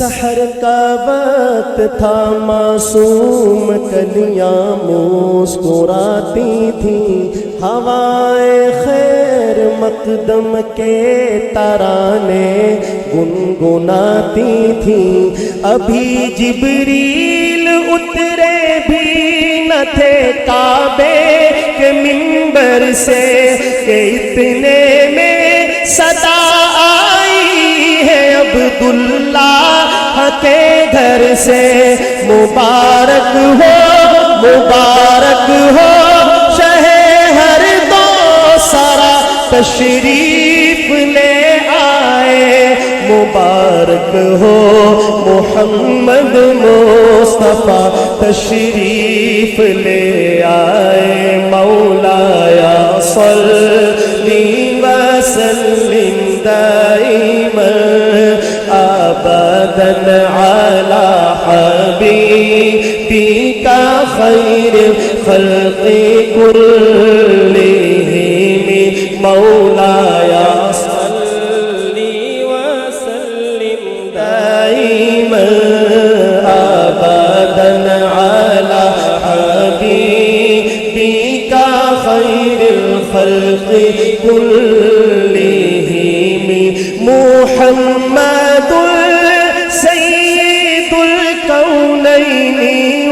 سحر کا وقت تھا، معصوم کلیاں مسکراتی تھیں، ہوائے خیر مقدم کے ترانے گنگناتی تھیں۔ ابھی جبریل اترے بھی نہ تھے کعبے کے منبر سے کہ اتنے میں صدا آئی ہے عبداللہ کے گھر سے۔ مبارک ہو شہ ہر دو سرا تشریف لے آئے، مبارک ہو محمد مصطفیٰ تشریف لے آئے۔ مولایا صلی وسلم دائما ابدا علی حبیبک خیر الخلق کلہم۔ مولایا صلی وسلم دائما ابدا علی حبیبک خیر الخلق کلہم۔ محمد سید الکونین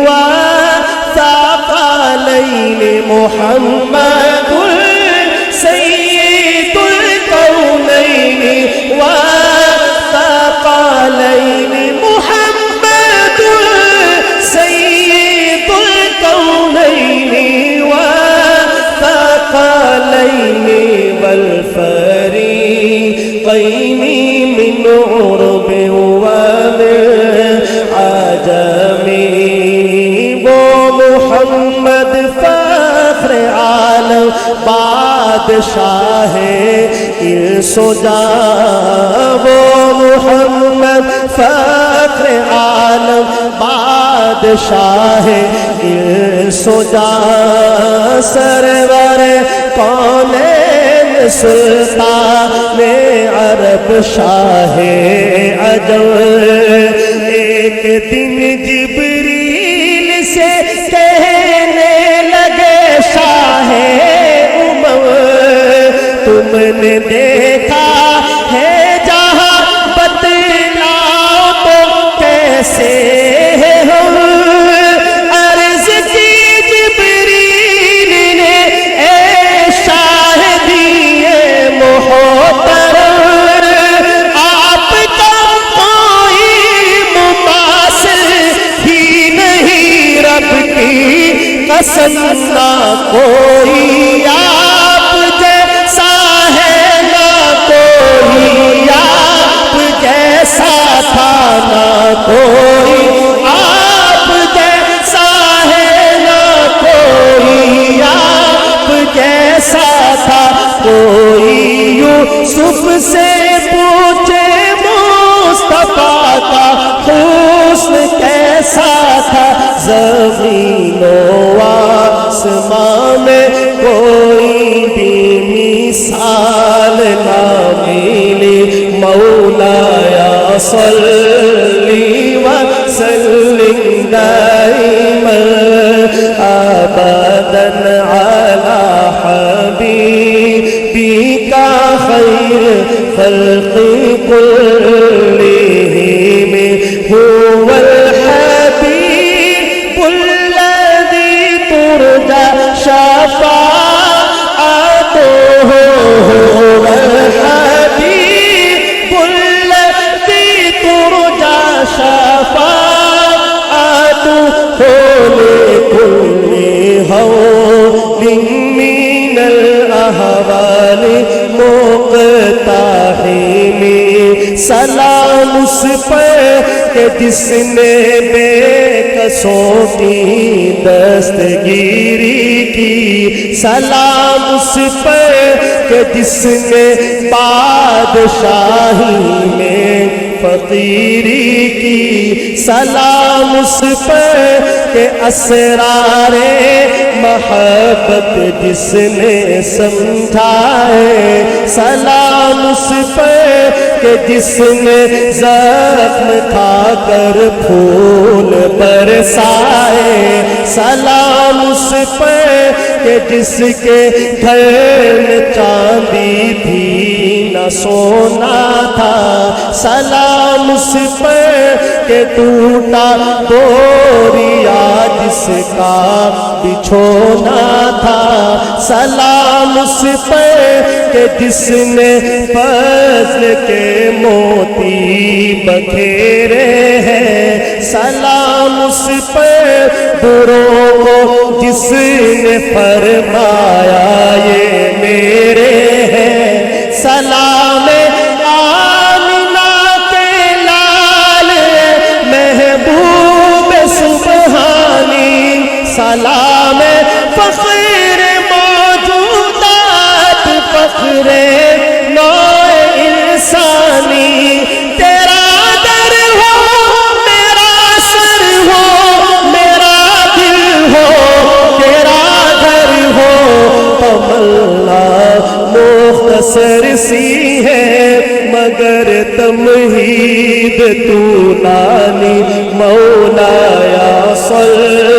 والثقلین، محمد سید الکونین والثقلین، محمد سید الکونین والثقلین والفریقین من عرب ومن عجم۔ وہ محمد فخر عالم بادشاہ انس و جاں، وہ محمد فخر عالم بادشاہ انس و جاں، سرور کونین سلطان عرب شاہ عجم۔ ایک دن جبریل سے کہنے لگے شاہ امم، تم نے دیکھا ہے جہاں بتلاؤ تو کیسے ہم؟ عرض کی جبریل نے اے شاہ دیے محترم، آپ کا کوئی مماثل ہی نہیں، رب کی قسم نہ کوئی آپ جیسا ہے نہ کوئی، آپ جیسا تھا نہ کوئی، آپ جیسا ہے نہ کوئی، آپ جیسا تھا کوئی۔ یوسف سے پوچھے مصطفیٰ کا حسن کیسا تھا، زمین و آسمان میں کوئی بھی مثال نہ ملی۔ مولایا صلی وسلم دائما ابدا علی حبیبک خیر الخلق کلہم۔ هو الحبیب الذی ترجى شفاعته، هو الحبیب الذی ترجى شفاعته لكل هول من الاحوال مقتحم۔ سلام اس پر کہ جس نے بے کسوں کی دستگیری کی، سلام اس پر کہ جس نے بادشاہی میں فقیری کی، سلام اس پر کہ اسرار محبت جس نے سمجھائے، سلام اس پر کہ جس نے زخم کھا کر پھول برسائے، سلام اس پر کہ جس کے گھر میں چاندی تھی نہ سونا تھا، سلام اس پر کہ ٹوٹا بوریا جس کا بچھونا تھا، سلام اس پر کہ جس نے فضل کے موتی بکھیرے ہیں، سلام اس پر بروں کو جس نے فرمایا یہ میرے ہیں، سلام آمنہ کے لال محبوب سبحانی، سلام فخر موجودات، فخر نوع انسانی، تیرا در ہو میرا سر ہو میرا دل ہو تیرا گھر ہو، تمنا مختصر سی ہے مگر تمہید تو نانی، مولایا صلی